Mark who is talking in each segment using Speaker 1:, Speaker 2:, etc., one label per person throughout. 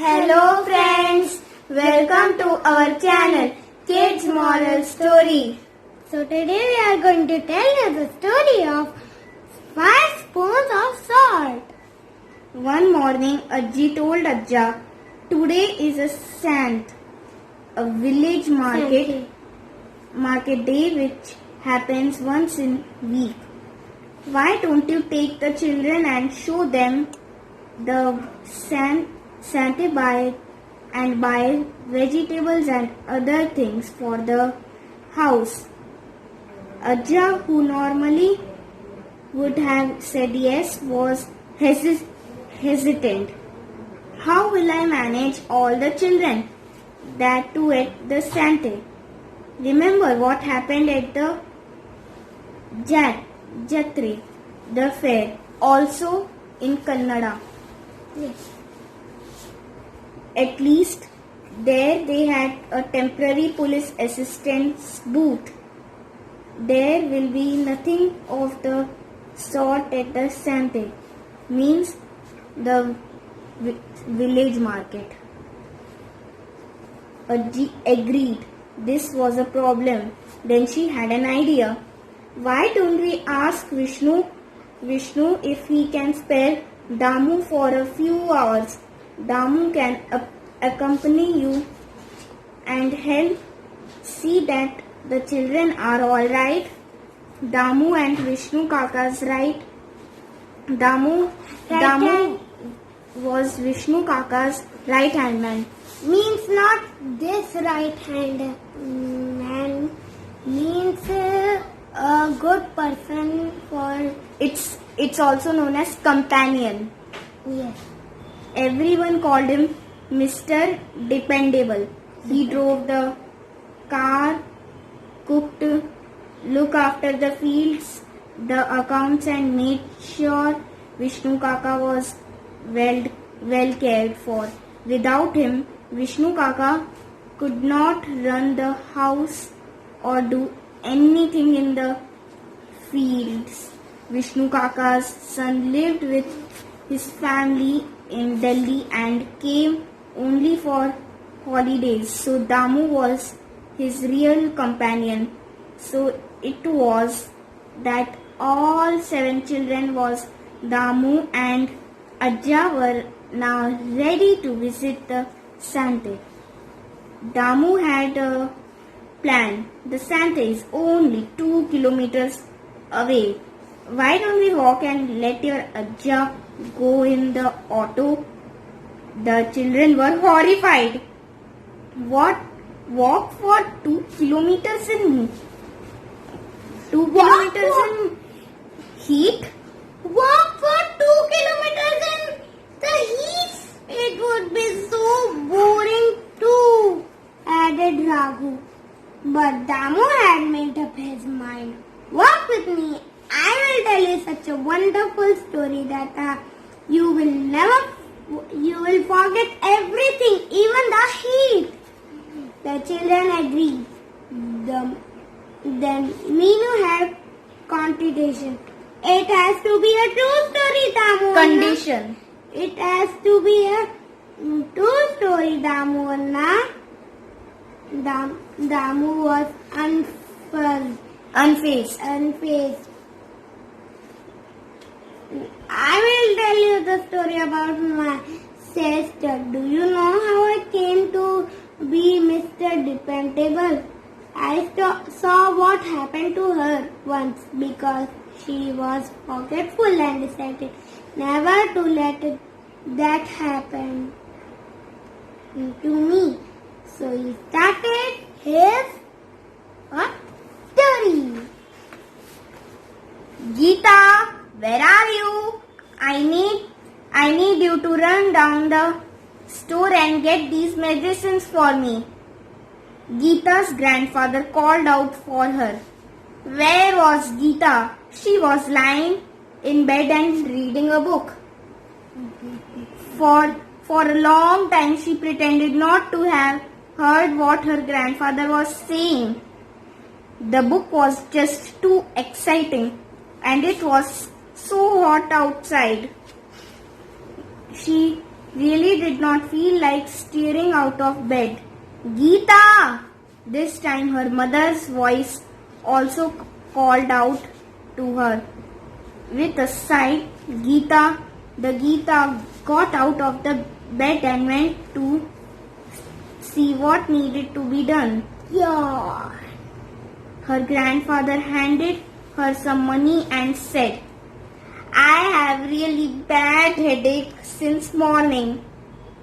Speaker 1: Hello friends, welcome to our channel Kids Moral Story.
Speaker 2: So today we are going to tell you the story of 5 spoons of salt.
Speaker 1: One morning Ajji told Ajja, today is a Sant, a village market day which happens once in week. Why don't you take the children and show them the Santa buy vegetables and other things for the house. Ajja, who normally would have said yes, was hesitant. How will I manage all the children? That too at the Santa. Remember what happened at the Jatre, the fair, also in Kannada.
Speaker 2: Yes.
Speaker 1: At least there they had a temporary police assistance booth. There will be nothing of the sort at the Santa, means the village market. Ajji agreed this was a problem. Then she had an idea. Why don't we ask Vishnu if he can spare Damu for a few hours? Damu can accompany you and help see that the children are all right. Damu and Vishnu Kaka's right. Damu was Vishnu Kaka's right hand man.
Speaker 2: Means not this right hand man. Means a good person for...
Speaker 1: It's also known as companion.
Speaker 2: Yes.
Speaker 1: Everyone called him Mr. Dependable. He drove the car, cooked, looked after the fields, the accounts and made sure Vishnu Kaka was well cared for. Without him, Vishnu Kaka could not run the house or do anything in the fields. Vishnu Kaka's son lived with his family in Delhi and came only for holidays. So Damu was his real companion. So it was that all 7 children was Damu and Ajja were now ready to visit the Santa. Damu had a plan. The Santa is only 2 kilometers away. Why don't we walk and let your Ajja go in the auto? The children were horrified. What? Walk for 2 kilometers in 2 kilometers in heat?
Speaker 2: Walk for 2 kilometers in the heat. It would be so boring too, added Raghu. But Damu had made up his mind. Walk with me. I will tell you such a wonderful story that you will forget everything, even the heat. The children agreed. Then Meenu had contribution. It has to be a true story, Damu.
Speaker 1: Condition.
Speaker 2: It has to be a true story, Damu. Damu was unfazed. I will tell you the story about my sister. Do you know how I came to be Mr. Dependable? I saw what happened to her once because she was forgetful and decided never to let that happen to me. So he started his story.
Speaker 1: Geeta, where are you? I need you to run down the store and get these medicines for me. Geeta's grandfather called out for her. Where was Geeta? She was lying in bed and reading a book. For a long time she pretended not to have heard what her grandfather was saying. The book was just too exciting and it was so hot outside. She really did not feel like stirring out of bed. Geeta! This time her mother's voice also called out to her. With a sigh, Geeta got out of the bed and went to see what needed to be done.
Speaker 2: Yeah.
Speaker 1: Her grandfather handed her some money and said, I have really bad headache since morning.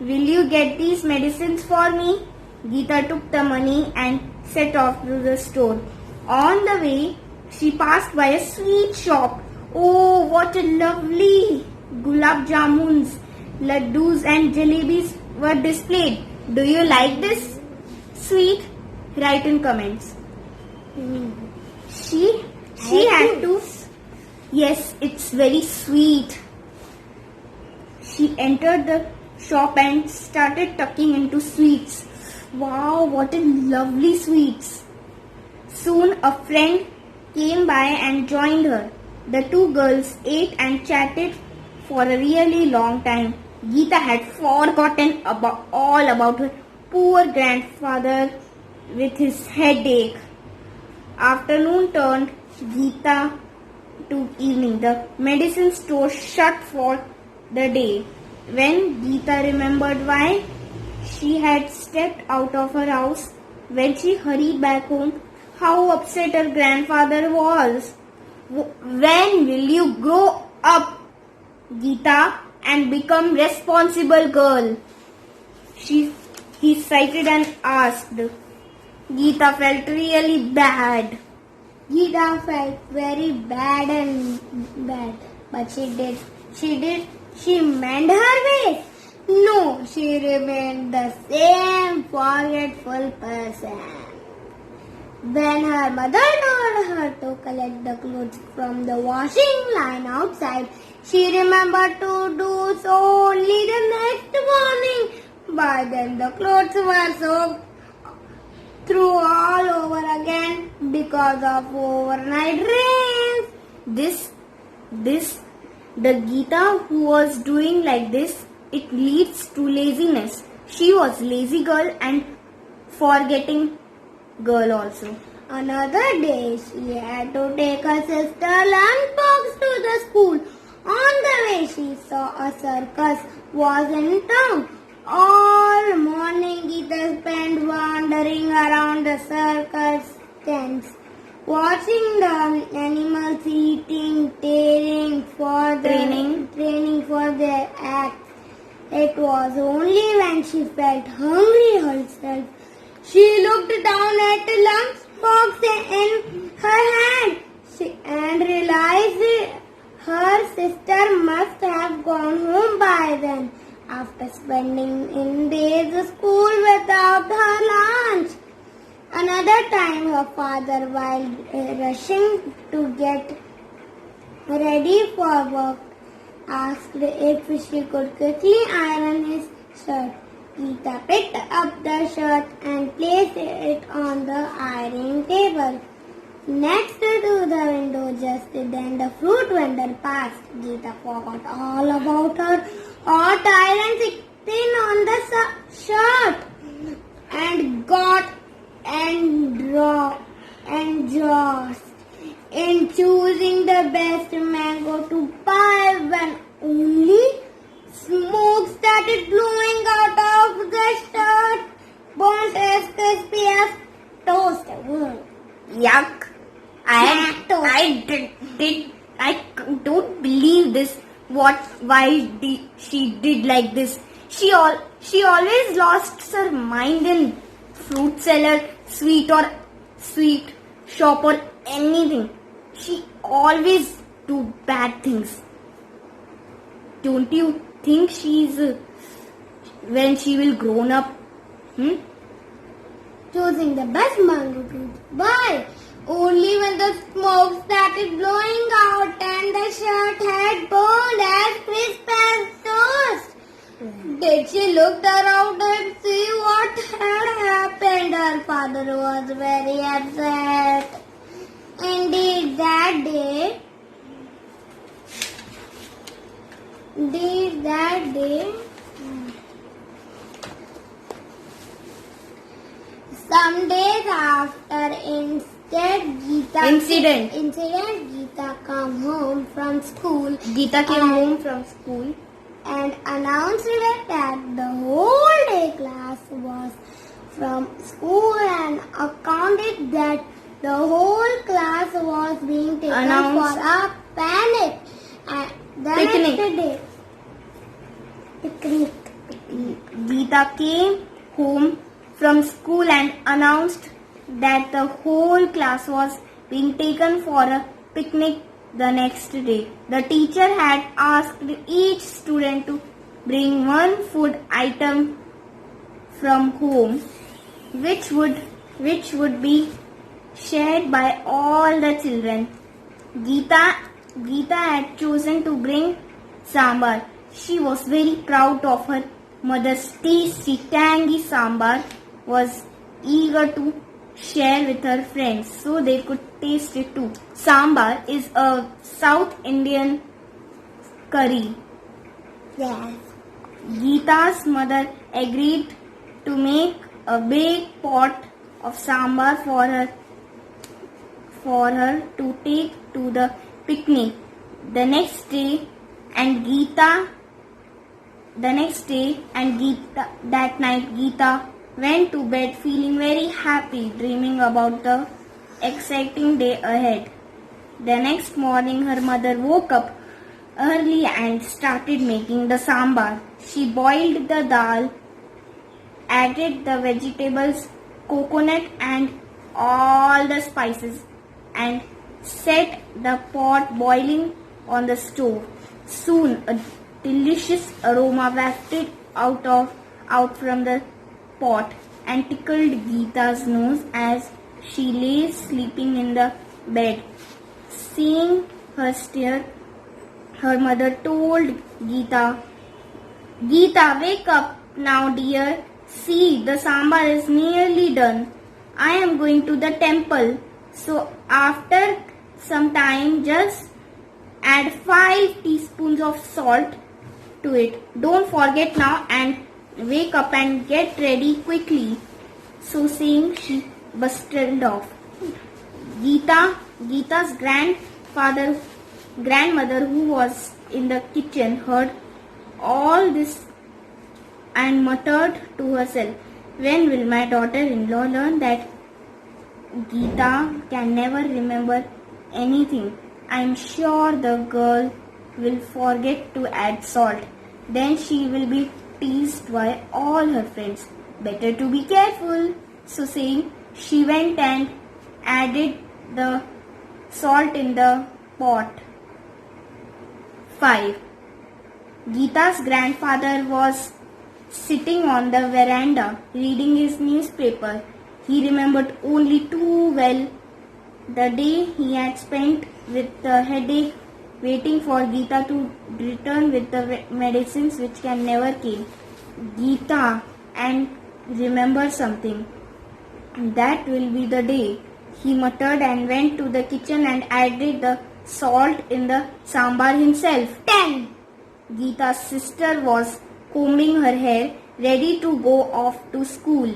Speaker 1: Will you get these medicines for me? Geeta took the money and set off to the store. On the way, she passed by a sweet shop. Oh, what a lovely gulab jamuns, laddus and jalebis were displayed. Do you like this sweet? Write in comments. She had to. Yes, it's very sweet. She entered the shop and started tucking into sweets. Wow, what a lovely sweets. Soon a friend came by and joined her. The two girls ate and chatted for a really long time. Geeta had forgotten all about her poor grandfather with his headache. Afternoon turned Geeta to evening. The medicine store shut for the day. When Geeta remembered why she had stepped out of her house, when she hurried back home, how upset her grandfather was. When will you grow up, Geeta, and become responsible girl? He sighed and asked. Geeta felt really bad.
Speaker 2: Geeta felt very bad, but she mend her ways. No, she remained the same forgetful person. When her mother told her to collect the clothes from the washing line outside, she remembered to do so only the next morning. By then the clothes were soaked through all over again because of overnight rains.
Speaker 1: The Geeta who was doing like this, it leads to laziness. She was lazy girl and forgetting girl also.
Speaker 2: Another day, she had to take her sister lunchbox to the school. On the way, she saw a circus was in town. All morning, Geeta spent wandering around the circus tents, watching the animals eating, training for their acts. It was only when she felt hungry herself she looked down at the lunchbox in her hand and realized her sister must have gone home by then after spending in days of school without her lunch. Another time her father, while rushing to get ready for work, asked if she could quickly iron his shirt. Geeta picked up the shirt and placed it on the ironing table. Next to the window, just then the fruit vendor passed. Geeta forgot all about her hot iron sitting on the shirt and got engrossed in choosing the best mango to buy when only smoke started blowing out of the shirt, burnt as crispy as toast.
Speaker 1: Yuck! I don't believe this. Why she did like this? She always lost her mind in fruit seller, sweet shop or anything. She always do bad things. Don't you think she's when she will grown up?
Speaker 2: Choosing the best mango to buy. Only when the smoke started blowing out and the shirt had burned as crisp as toast, did she look around and see what had happened. Her father was very upset. Indeed, that day, Some days after
Speaker 1: Incident.
Speaker 2: Geeta come home from school
Speaker 1: Geeta came home from school
Speaker 2: and announced that the whole day class was from school and accounted that the whole class was being taken
Speaker 1: Announced.
Speaker 2: for a panic. And the
Speaker 1: Picnic.
Speaker 2: next day, picnic.
Speaker 1: Geeta came home from school and announced that the whole class was being taken for a picnic the next day. The teacher had asked each student to bring one food item from home, which would be shared by all the children. Geeta had chosen to bring sambar. She was very proud of her mother's tasty, tangy sambar, was eager to share with her friends so they could taste it too. Sambar is a South Indian curry.
Speaker 2: Yes.
Speaker 1: Geeta's mother agreed to make a big pot of sambar for her to take to the picnic. The next day and that night Geeta went to bed feeling very happy, dreaming about the exciting day ahead. The next morning her mother woke up early and started making the sambar. She boiled the dal, added the vegetables, coconut and all the spices and set the pot boiling on the stove. Soon a delicious aroma wafted out from the pot and tickled Geeta's nose as she lay sleeping in the bed. Seeing her stare, her mother told Geeta, "Geeta, wake up now, dear. See, the sambar is nearly done. I am going to the temple. So after some time, just add 5 teaspoons of salt to it. Don't forget now and wake up and get ready quickly." So saying, she bustled off. Geeta's grandmother, who was in the kitchen, heard all this and muttered to herself, "When will my daughter-in-law learn that Geeta can never remember anything? I'm sure the girl will forget to add salt. Then she will be teased by all her friends. Better to be careful." So saying, she went and added the salt in the pot. 5. Geeta's grandfather was sitting on the veranda reading his newspaper. He remembered only too well the day he had spent with the headache waiting for Geeta to return with the medicines which can never came. Geeta and remember something. That will be the day, he muttered and went to the kitchen and added the salt in the sambar himself. 10. Geeta's sister was combing her hair, ready to go off to school.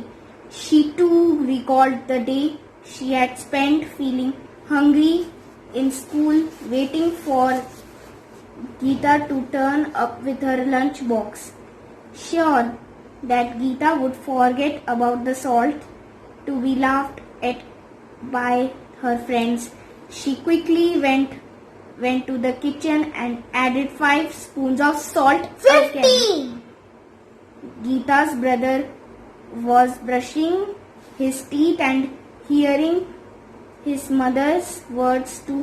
Speaker 1: She too recalled the day she had spent feeling hungry in school, waiting for Geeta to turn up with her lunch box. Sure that Geeta would forget about the salt, to be laughed at by her friends, she quickly went to the kitchen and added 5 spoons of salt.
Speaker 2: 15.
Speaker 1: Geeta's brother was brushing his teeth and hearing his mother's words to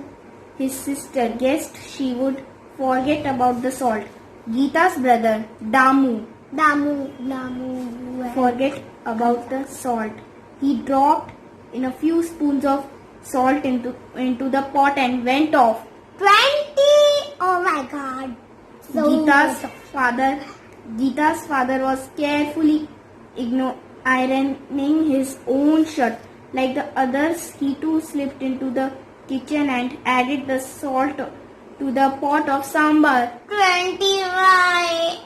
Speaker 1: his sister, guessed she would forget about the salt. Geeta's brother, Damu, forget about the salt. He dropped in a few spoons of salt into the pot and went off.
Speaker 2: 20. Oh my God. So
Speaker 1: Geeta's father was carefully ironing his own shirt. Like the others, he too slipped into the kitchen and added the salt to the pot of sambar.
Speaker 2: 25.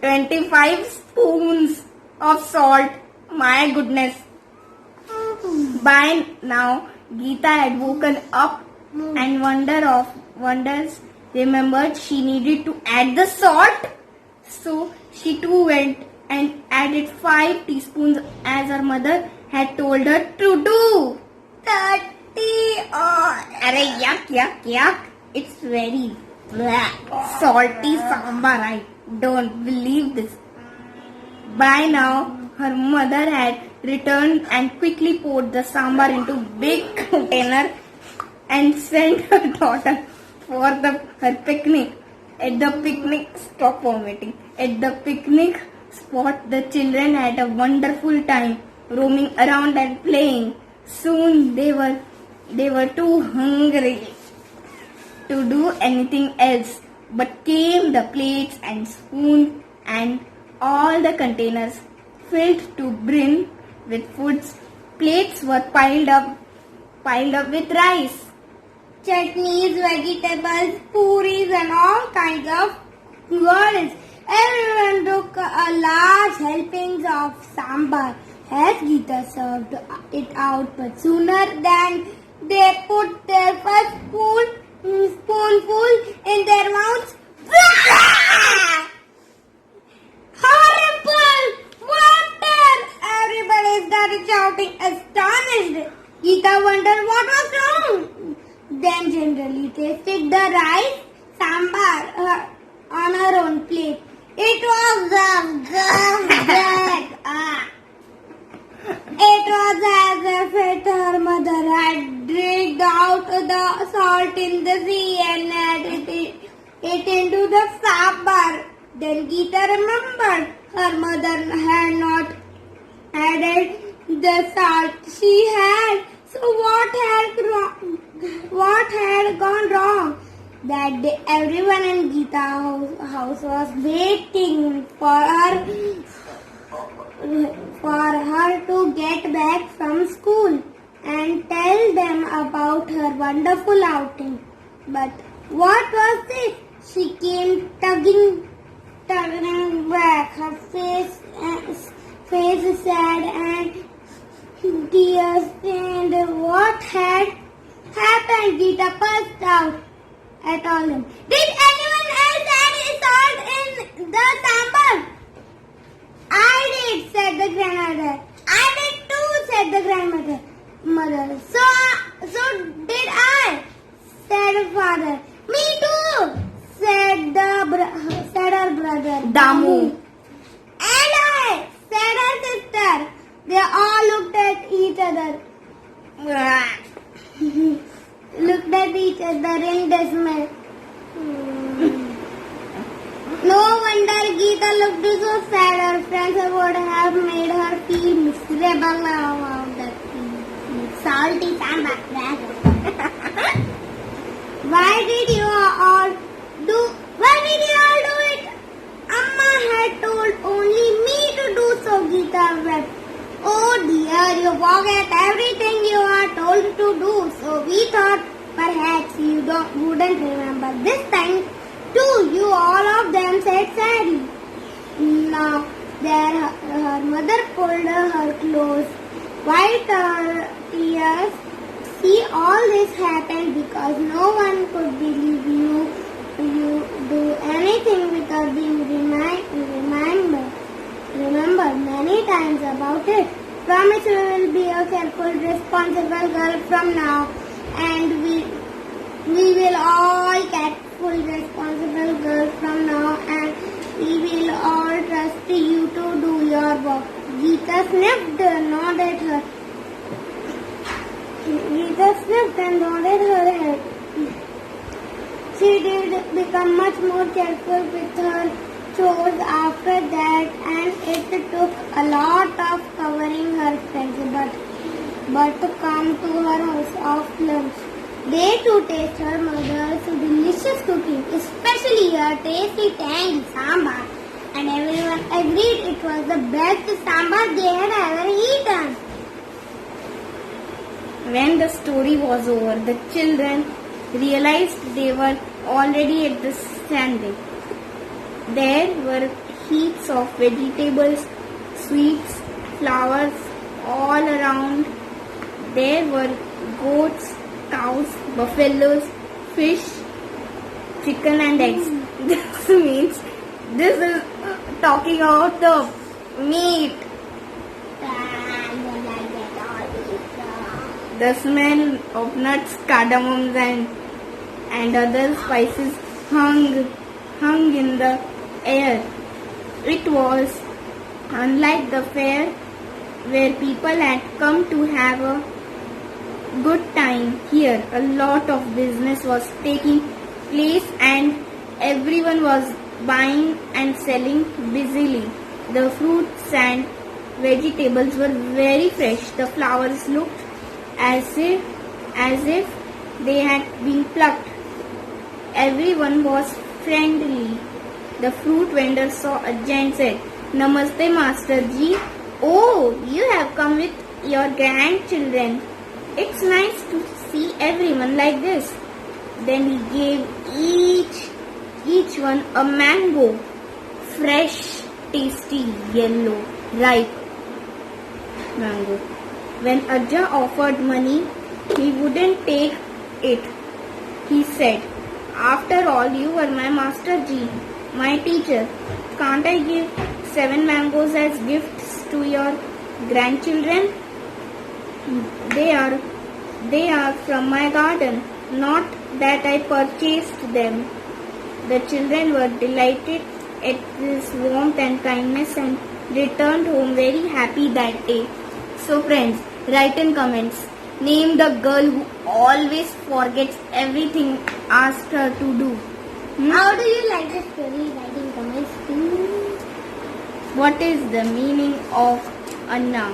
Speaker 1: 25 spoons of salt. My goodness. By now, Geeta had woken up and wonders remembered she needed to add the salt. So she too went and added 5 teaspoons as her mother had told her to do.
Speaker 2: 30
Speaker 1: Arey yuck. It's very salty sambar. I don't believe this. By now, her mother had returned and quickly poured the sambar into big container and sent her daughter for her picnic. At the picnic, stop vomiting. At the picnic spot, the children had a wonderful time roaming around and playing. Soon they were too hungry to do anything else, but came the plates and spoons and all the containers filled to brim with foods. Plates were piled up with rice,
Speaker 2: chutneys, vegetables, puris and all kinds of curries. Everyone took a large helpings of sambar as Geeta served it out, but sooner than they put their first spoonful in their mouths. Horrible! Water! Everybody started shouting, astonished. Geeta wondered what was wrong. Then generally tasted the rice sambar on her own plate. It was bad. It was as if her mother had dragged out the salt in the sea and added it into the sambar. Then Geeta remembered her mother had not added the salt she had. So what had gone wrong? That day, everyone in Geeta's house was waiting for her to get back from school and tell them about her wonderful outing. But what was it? She came tugging back, her face sad and tears stained. What had happened? Geeta burst out at all them. Did anyone else add salt in the sambar? I did, said the grandmother. I did too, said the grandmother. So did I, said her father. Me too, said her brother
Speaker 1: Damu.
Speaker 2: And I, said her sister. They all looked at each other. Looked at each other in dismay. No wonder Geeta looked so sad. Her friends would have made her feel miserable about that salty sambar. Why did you all do it? Amma had told only me to do so, Geeta wept. Oh dear, you forget everything you are told to do. So we thought perhaps you wouldn't remember this time too. You all of them said sadly. Now her mother pulled her close, wiped her tears. See, all this happened because no one could believe you do anything without being remembered many times about it. Promise we will be a careful, responsible girl from now, and we will all careful, responsible girls from now, and we will all trust you to do your work. Geeta sniffed and nodded her head. She did become much more careful with her chores after that, and it took a lot of covering her friends, but to come to her house of lunch. They too taste her mother's delicious cooking, especially her tasty tangy sambar, and everyone agreed it was the best sambar they had ever eaten.
Speaker 1: When the story was over, the children realized they were already at the standing. There were heaps of vegetables, sweets, flowers all around, There were goats, cows, buffaloes, fish, chicken and eggs. This means this is talking about the meat. The smell of nuts, cardamoms and other spices hung in the air. It was unlike the fair where people had come to have a good time. Here, a lot of business was taking place and everyone was buying and selling busily. The fruits and vegetables were very fresh. The flowers looked as if they had been plucked. Everyone was friendly. The fruit vendor saw a giant said, "Namaste, Master Ji. Oh, you have come with your grandchildren. It's nice to see everyone like this." Then he gave each one a mango, fresh, tasty, yellow, ripe mango. When Ajja offered money, he wouldn't take it. He said, "After all, you were my Master Ji, my teacher. Can't I give 7 mangoes as gifts to your grandchildren? They are from my garden, not that I purchased them." The children were delighted at this warmth and kindness and returned home very happy that day. So friends, write in comments. Name the girl who always forgets everything asked her to do.
Speaker 2: How do you like the story? Write in comments too.
Speaker 1: What is the meaning of Anna?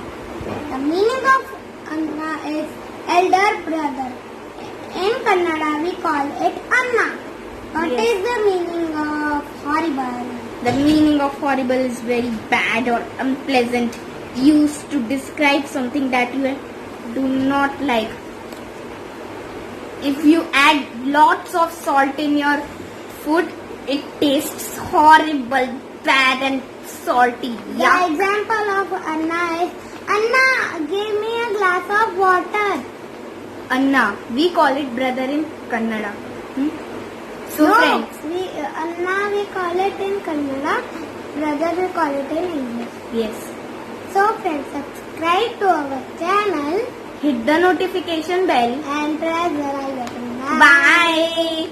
Speaker 2: The meaning of Anna is elder brother. In Kannada we call it Anna. What
Speaker 1: Yes.
Speaker 2: is the meaning of horrible?
Speaker 1: The meaning of horrible is very bad or unpleasant, used to describe something that you do not like. If you add lots of salt in your food, it tastes horrible, bad and salty.
Speaker 2: The
Speaker 1: Yuck.
Speaker 2: example of Anna is, Anna, give me a glass of water.
Speaker 1: Anna, we call it brother in Kannada. So
Speaker 2: no,
Speaker 1: friends,
Speaker 2: Anna we call it in Kannada, brother we call it in English.
Speaker 1: yes,
Speaker 2: So friends, subscribe to our channel
Speaker 1: hit the notification bell.
Speaker 2: and press the like button.
Speaker 1: Bye.